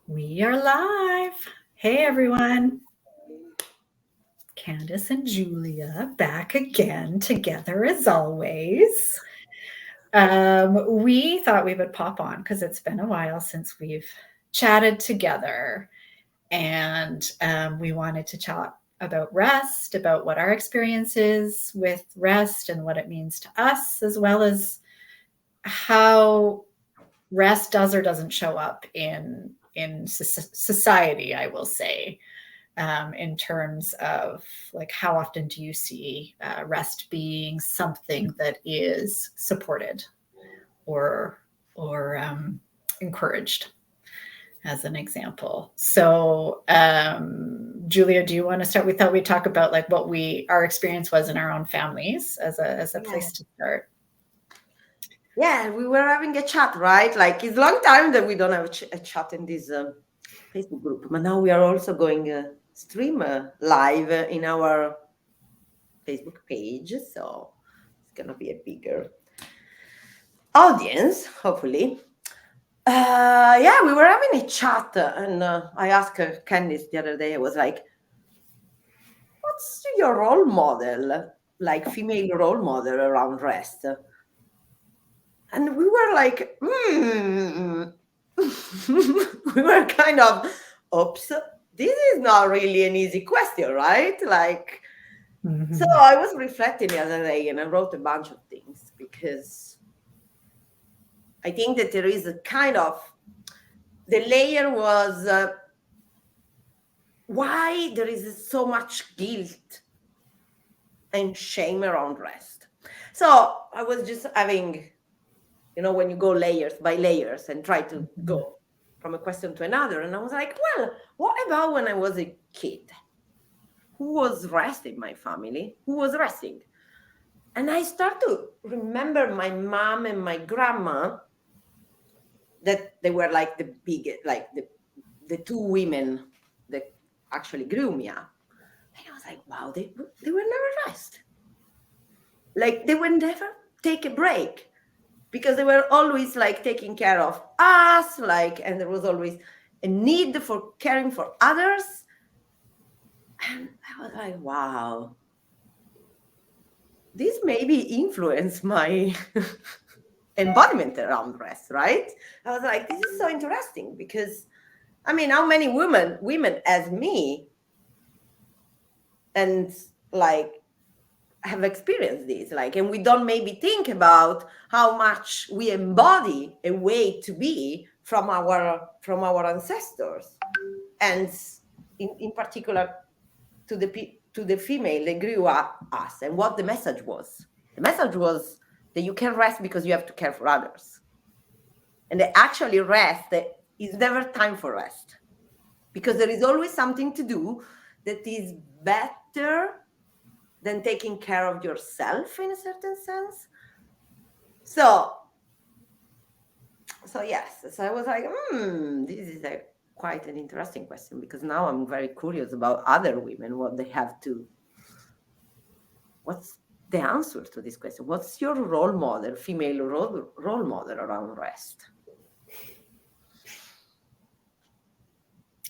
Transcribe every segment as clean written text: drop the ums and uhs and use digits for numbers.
We are live. Hey everyone. Kandis and Giulia back again together as always. We thought we would pop on because it's been a while since we've chatted together, and we wanted to chat about rest, about what our experience is with rest and what it means to us, as well as how rest does or doesn't show up in society, I will say, in terms of like how often do you see rest being something that is supported or or encouraged, as an example. So, Giulia, do you want to start? We thought we'd talk about like what our experience was in our own families as a Yeah. place to start. Yeah, we were having a chat, right? Like it's a long time that we don't have a chat in this Facebook group, but now we are also going stream live in our Facebook page, so it's gonna be a bigger audience, hopefully. Yeah, we were having a chat, and I asked Candice the other day. I was like, "What's your role model, like female role model around rest?" And we were like, we were kind of, oops, this is not really an easy question, right? Like, so Mm-hmm. I was reflecting the other day and I wrote a bunch of things because I think that there is a kind of, the layer was why there is so much guilt and shame around rest. So I was just having, when you go layers by layers and try to go from a question to another. And I was like, well, what about when I was a kid? Who was resting my family? Who was resting? And I start to remember my mom and my grandma, that they were like the big, like the two women that actually grew me up. And I was like, wow, they were never rest. Like they would never take a break because they were always like taking care of us, like, and there was always a need for caring for others. And I was like, wow, this maybe influenced my embodiment around rest, right? I was like, this is so interesting because I mean, how many women as me and like have experienced this, like, and we don't maybe think about how much we embody a way to be from our ancestors, and in particular to the female that grew up us, and what the message was. The message was that you can rest because you have to care for others, and they actually rest. That is never time for rest because there is always something to do that is better than taking care of yourself in a certain sense. So yes, so I was like, this is a quite an interesting question, because now I'm very curious about other women, what they have to, what's the answer to this question. What's your role model, female role model around rest?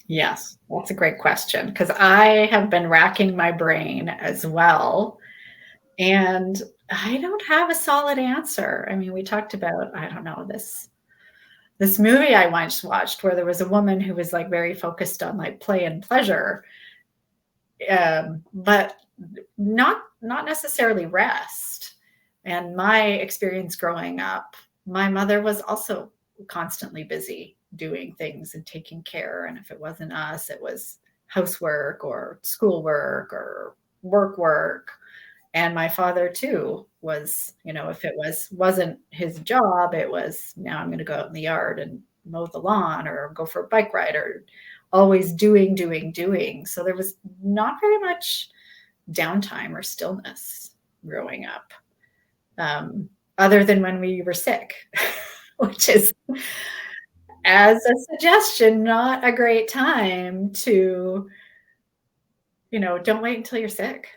Yes, that's a great question because I have been racking my brain as well. And I don't have a solid answer. I mean, we talked about, I don't know, this movie I once watched where there was a woman who was like very focused on like play and pleasure, but not necessarily rest. And my experience growing up, my mother was also constantly busy doing things and taking care. And if it wasn't us, it was housework or schoolwork or work. And my father too was, if it wasn't his job, it was, now I'm going to go out in the yard and mow the lawn or go for a bike ride, or always doing. So there was not very much downtime or stillness growing up, other than when we were sick, which is, as a suggestion, not a great time to, don't wait until you're sick.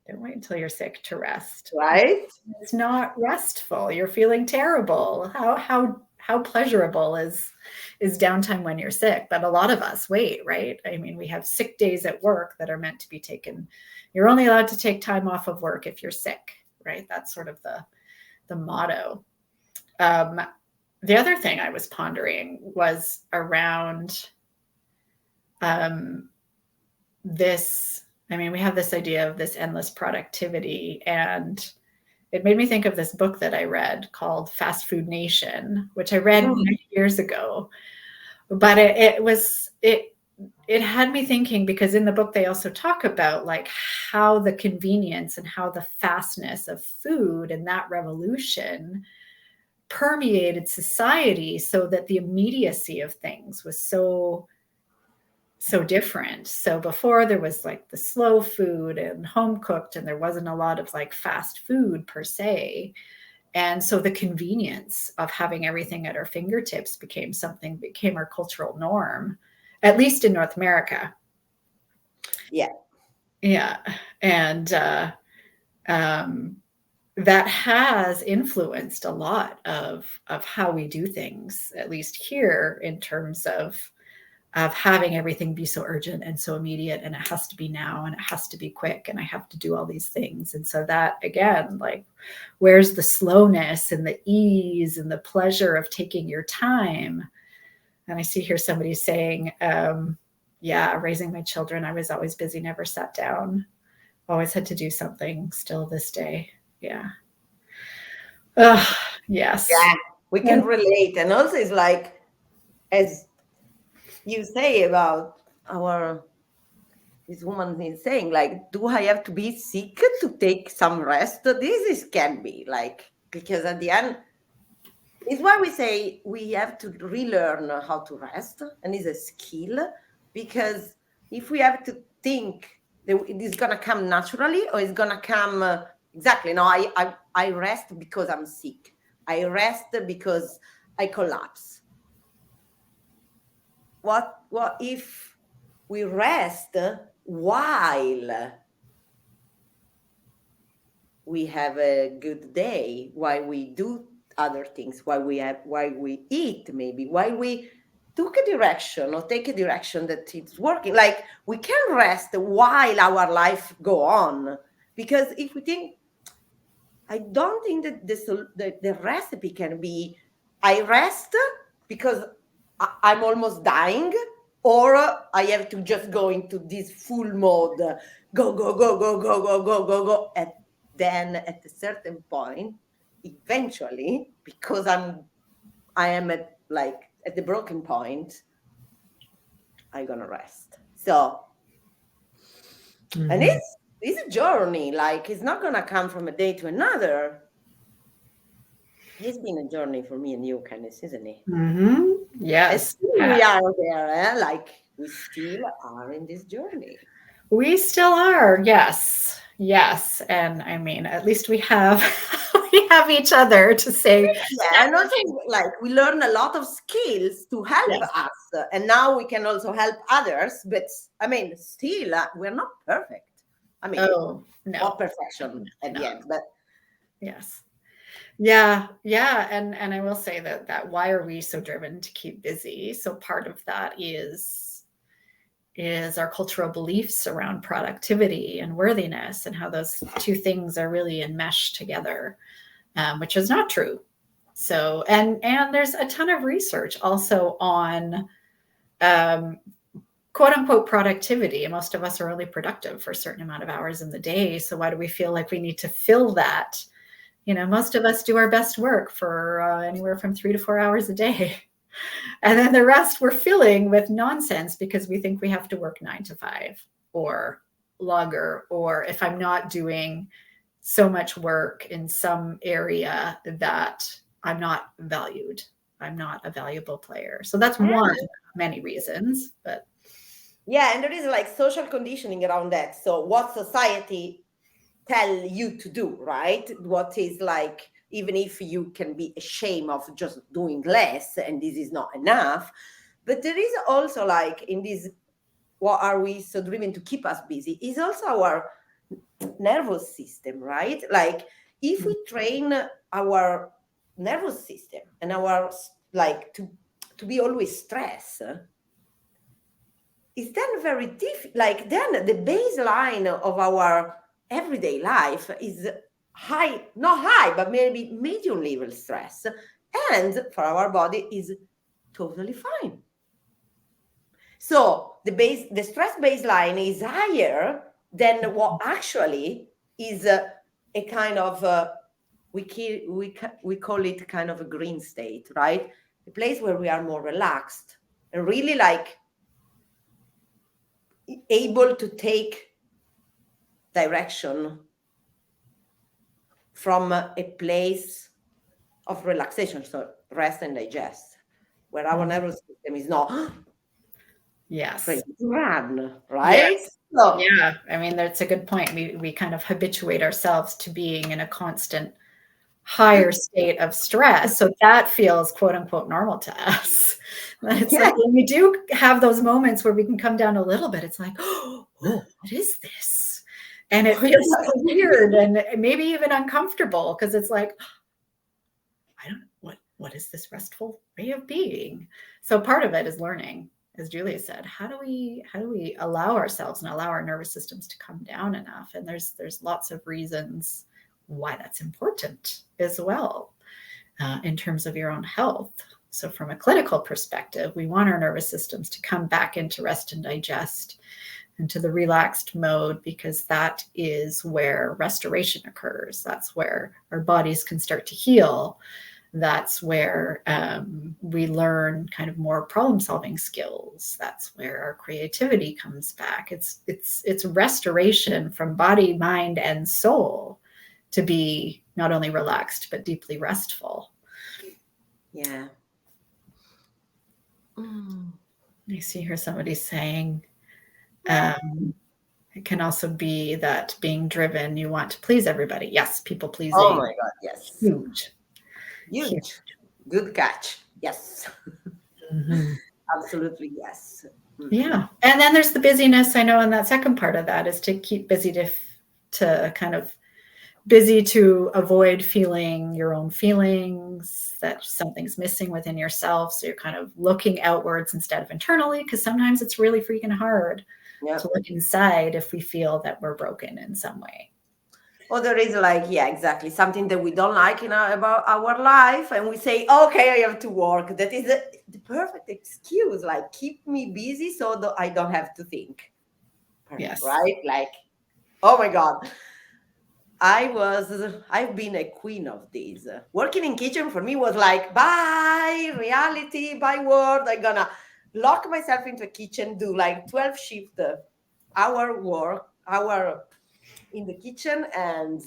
Don't wait until you're sick to rest. Right. It's not restful. You're feeling terrible. how pleasurable is downtime when you're sick? But a lot of us wait, right? I mean, we have sick days at work that are meant to be taken. You're only allowed to take time off of work if you're sick, right? That's sort of the motto. Um, the other thing I was pondering was around this. I mean, we have this idea of this endless productivity, and it made me think of this book that I read called Fast Food Nation, which I read many years ago. But it had me thinking, because in the book they also talk about like how the convenience and how the fastness of food and that revolution permeated society, so that the immediacy of things was so different. So before, there was like the slow food and home cooked, and there wasn't a lot of like fast food per se. And so the convenience of having everything at our fingertips became our cultural norm, at least in North America. Yeah. Yeah. And that has influenced a lot of how we do things, at least here, in terms of having everything be so urgent and so immediate, and it has to be now, and it has to be quick, and I have to do all these things. And so that, again, like, where's the slowness and the ease and the pleasure of taking your time? And I see here somebody saying, yeah, raising my children, I was always busy, never sat down, always had to do something, still this day. Yeah. Yes. Yeah, we can relate. And also it's like, as you say about this woman is saying, like, do I have to be sick to take some rest? Can be like, because at the end, it's why we say we have to relearn how to rest, and it's a skill. Because if we have to think that it is gonna come naturally, or it's gonna come exactly, no, I rest because I'm sick. I rest because I collapse. What if we rest while we have a good day, while we do other things, while we eat, maybe while we took a direction or take a direction that it's working? Like, we can rest while our life go on. Because if we think, I don't think that the recipe can be, I rest because I'm almost dying, or I have to just go into this full mode, go, go, go, go, go, go, go, go, go. And then at a certain point, eventually, because I am at the broken point, I'm gonna rest. So, and it's a journey. Like, it's not gonna come from a day to another. It's been a journey for me and you, Kandis, isn't it? Yes. We are there, Like, we still are in this journey. We still are. Yes. Yes. And I mean, at least we have we have each other to say. Yeah, and also, like, we learn a lot of skills to help us, and now we can also help others. But I mean, still, we're not perfect. I mean, not perfection at the end, but yes. Yeah, yeah, and I will say that why are we so driven to keep busy? So part of that is our cultural beliefs around productivity and worthiness, and how those two things are really enmeshed together, which is not true. So, and there's a ton of research also on quote unquote productivity, and most of us are only productive for a certain amount of hours in the day. So why do we feel like we need to fill that? You know, most of us do our best work for anywhere from 3 to 4 hours a day. And then the rest we're filling with nonsense because we think we have to work 9 to 5 or longer. Or if I'm not doing so much work in some area, that I'm not valued. I'm not a valuable player. So that's one of many reasons. But yeah, and there is like social conditioning around that. So what society tell you to do, right? What is like, even if you can be ashamed of just doing less and this is not enough, but there is also, like, in this, what are we so driven to keep us busy, is also our nervous system, right? Like, if we train our nervous system and our like to be always stressed, is then very difficult. Like then the baseline of our everyday life is high, not high, but maybe medium level stress. And for our body is totally fine. So the stress baseline is higher than what actually is a kind of we call it kind of a green state, right? A place where we are more relaxed and really like able to take direction from a place of relaxation, so rest and digest, where our nervous system is not Yes. ready to run, right? Yes. So, Yeah. I mean, that's a good point. We kind of habituate ourselves to being in a constant higher state of stress. So that feels quote unquote normal to us. But it's yeah, like when we do have those moments where we can come down a little bit, it's like, oh, what is this? And it feels so weird and maybe even uncomfortable because it's like, I don't know what is this restful way of being? So part of it is learning, as Julia said, how do we allow ourselves and allow our nervous systems to come down enough? And there's lots of reasons why that's important as well in terms of your own health. So from a clinical perspective, we want our nervous systems to come back into rest and digest, into the relaxed mode, because that is where restoration occurs. That's where our bodies can start to heal. That's where we learn kind of more problem-solving skills. That's where our creativity comes back. It's restoration from body, mind, and soul to be not only relaxed but deeply restful. yeah. I see here somebody saying it can also be that being driven, you want to please everybody. Yes, people pleasing. Oh my God, yes. Huge. Good catch. Yes. Mm-hmm. Absolutely, yes. Yeah. And then there's the busyness. I know, and that second part of that is to keep busy, to kind of busy to avoid feeling your own feelings, that something's missing within yourself. So you're kind of looking outwards instead of internally, because sometimes it's really freaking hard to look inside if we feel that we're broken in some way. Or there is like, yeah, exactly, something that we don't like about our life, and we say, okay, I have to work. That is the perfect excuse, like keep me busy so that I don't have to think. Perfect, yes. Right? Like, oh my God. I've been a queen of these. Working in kitchen for me was like, bye reality, bye world. I'm gonna lock myself into a kitchen, do like 12 shift hour in the kitchen, and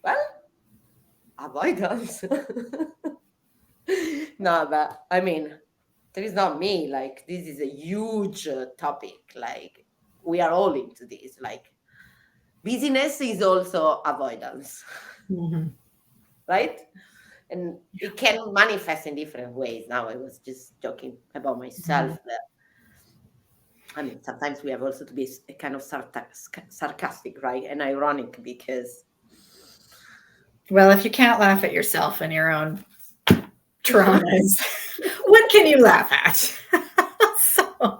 well, avoidance. No, but I mean, that is not me. Like, this is a huge topic. Like, we are all into this. Like, busyness is also avoidance. Mm-hmm. Right? And it can manifest in different ways. Now, I was just joking about myself. Mm-hmm. I mean, sometimes we have also to be a kind of sarcastic, right? And ironic, because... Well, if you can't laugh at yourself and your own traumas, what can you laugh at? So,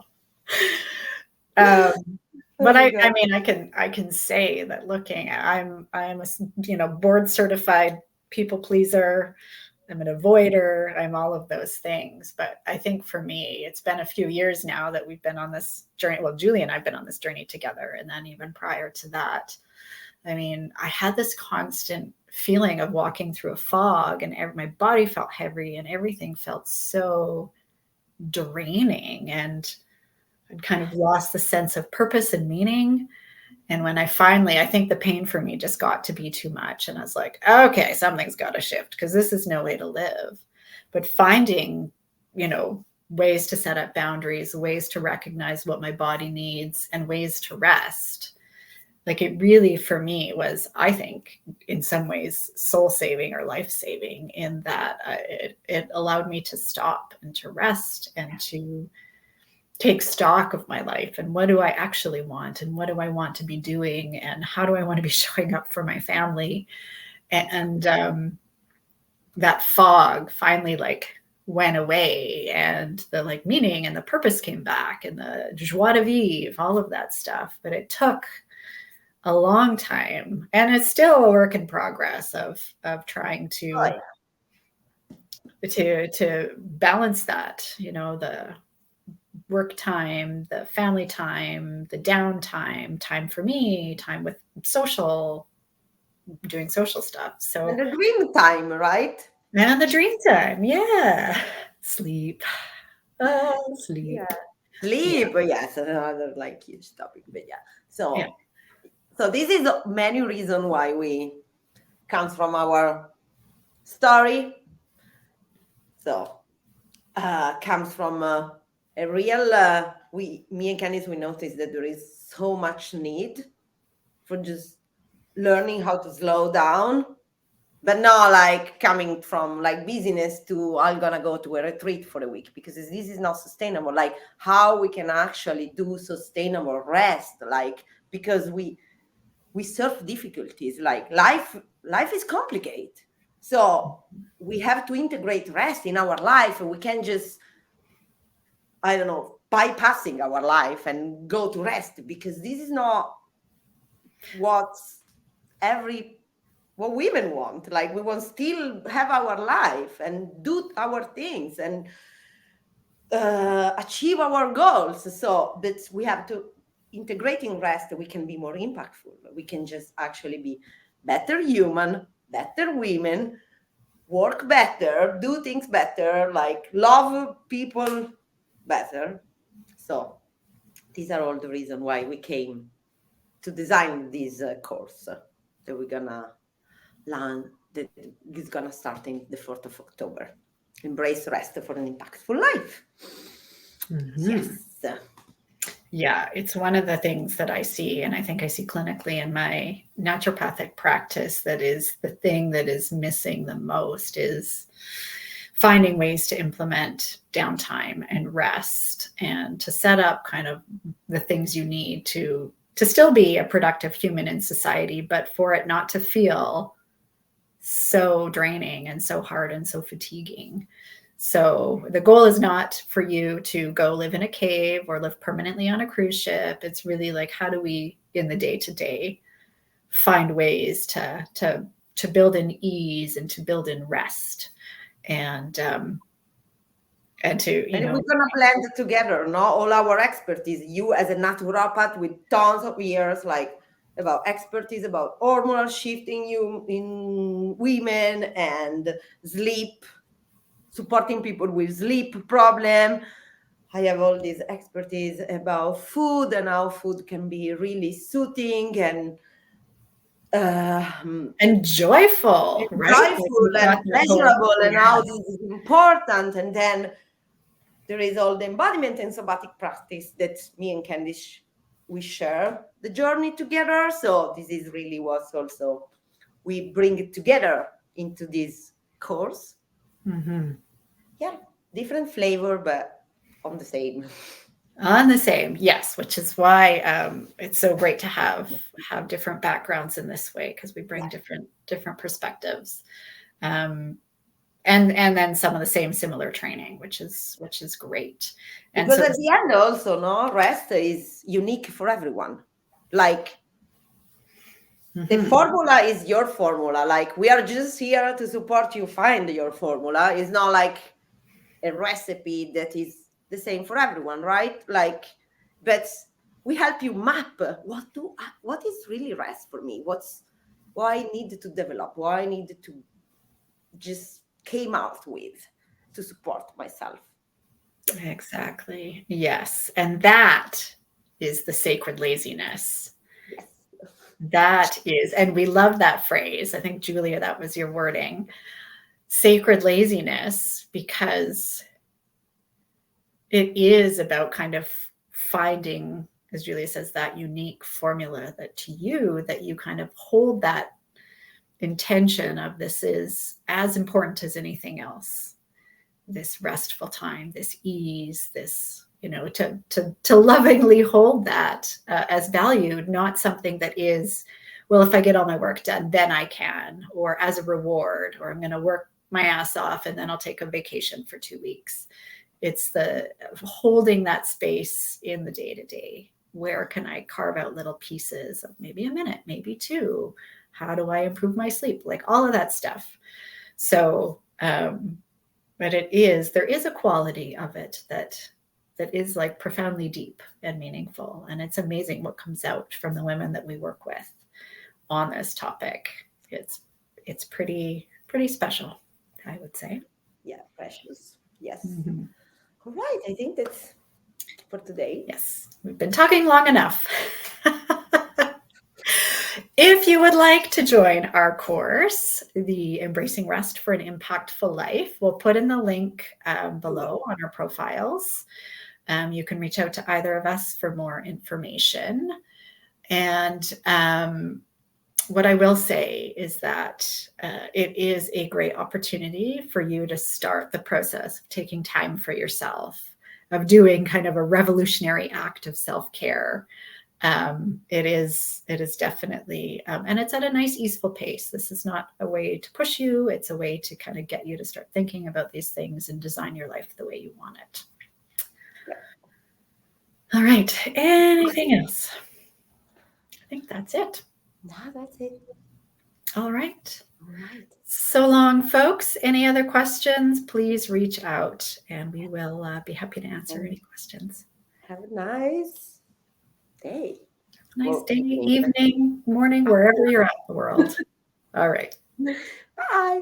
but I mean, I can say that I'm a board certified people pleaser. I'm an avoider. I'm all of those things. But I think for me, it's been a few years now that we've been on this journey. Well, Giulia and I've been on this journey together. And then even prior to that, I mean, I had this constant feeling of walking through a fog, and my body felt heavy and everything felt so draining. And I'd kind of lost the sense of purpose and meaning. And when I think the pain for me just got to be too much. And I was like, okay, something's got to shift, because this is no way to live. But finding, ways to set up boundaries, ways to recognize what my body needs, and ways to rest. Like, it really, for me, was, I think, in some ways, soul-saving or life-saving, in that it allowed me to stop and to rest and to take stock of my life, and what do I actually want, and what do I want to be doing, and how do I want to be showing up for my family. And that fog finally went away, and the like meaning and the purpose came back, and the joie de vivre, all of that stuff. But it took a long time, and it's still a work in progress of trying Oh, to balance that, you know, the work time, the family time, the downtime, time for me, time with doing social stuff. and So, the dream time, right? and the dream time, yeah, sleep, sleep, Yeah. yeah, Sleep, yes, another like huge topic, but yeah. yeah. So this is many reason why we comes from our story. So comes from a real me and Kandis, we noticed that there is so much need for just learning how to slow down, but not like coming from like busyness to I'm gonna go to a retreat for a week, because this is not sustainable. Like how we can actually do sustainable rest, like because we surf difficulties, like life is complicated, so we have to integrate rest in our life, and we can just, I don't know, bypassing our life and go to rest, because this is not what every what women want. Like we want still have our life and do our things and achieve our goals. So but we have to integrating rest, we can be more impactful, we can just actually be better human, better women, work better, do things better, like love people better. So these are all the reasons why we came to design this course that we're gonna learn, that is gonna start in the 4th of October. Embrace rest for an impactful life. Yes. Mm-hmm. Yeah, it's one of the things that I see, and I think I see clinically in my naturopathic practice, that is the thing that is missing the most, is finding ways to implement downtime and rest, and to set up kind of the things you need to still be a productive human in society, but for it not to feel so draining and so hard and so fatiguing. So the goal is not for you to go live in a cave or live permanently on a cruise ship. It's really like, how do we in the day to day find ways to build in ease and to build in rest, and to, you And know, we're gonna blend together, no? All our expertise. You as a naturopath with tons of years, like about expertise about hormonal shifting you in women and sleep, supporting people with sleep problem. I have all this expertise about food and how food can be really soothing and and joyful, right? Like joyful you've and got that whole, pleasurable, and how yes. this is important. And then there is all the embodiment and somatic practice that me and Kandis, we share the journey together. So this is really what's also we bring it together into this course. Mm-hmm. Yeah, different flavor, but on the same. On the same, yes, which is why it's so great to have different backgrounds in this way, because we bring Yeah. different perspectives, um, and then some of the similar training, which is great. And Because so, at the end also, no, rest is unique for everyone. Like the mhm, formula is your formula. Like we are just here to support you find your formula. It's not like a recipe that is the same for everyone, right? Like, but we help you map what is really rest for me. What I need to develop, what I need to just came out with to support myself. exactly, yes, and that is the sacred laziness. Yes. That is, and we love that phrase. I think, Giulia, that was your wording, sacred laziness, because it is about kind of finding, as Giulia says, that unique formula that to you, that you kind of hold that intention of, this is as important as anything else, this restful time, this ease, this, you know, to lovingly hold that as valued, not something that is, well, if I get all my work done, then I can, or as a reward, or I'm going to work my ass off and then I'll take a vacation for 2 weeks. It's the holding that space in the day to day. Where can I carve out little pieces of maybe a minute, maybe two? How do I improve my sleep? Like all of that stuff. So, but there is a quality of it that is like profoundly deep and meaningful. And it's amazing what comes out from the women that we work with on this topic. It's pretty special, I would say. Yeah, precious. Yes. Mm-hmm. All right. I think that's for today. Yes, we've been talking long enough. If you would like to join our course, the Embracing Rest for an Impactful Life, we'll put in the link below on our profiles. You can reach out to either of us for more information. And what I will say is that it is a great opportunity for you to start the process of taking time for yourself, of doing kind of a revolutionary act of self-care. It is definitely, and it's at a nice, easeful pace. This is not a way to push you. It's a way to kind of get you to start thinking about these things and design your life the way you want it. Yeah. All right. Anything else? I think that's it. No, that's it. All right. So long, folks. Any other questions, please reach out and we will be happy to answer any questions. Have a nice day. Nice day, evening, morning, wherever you're at in the world. All right. Bye.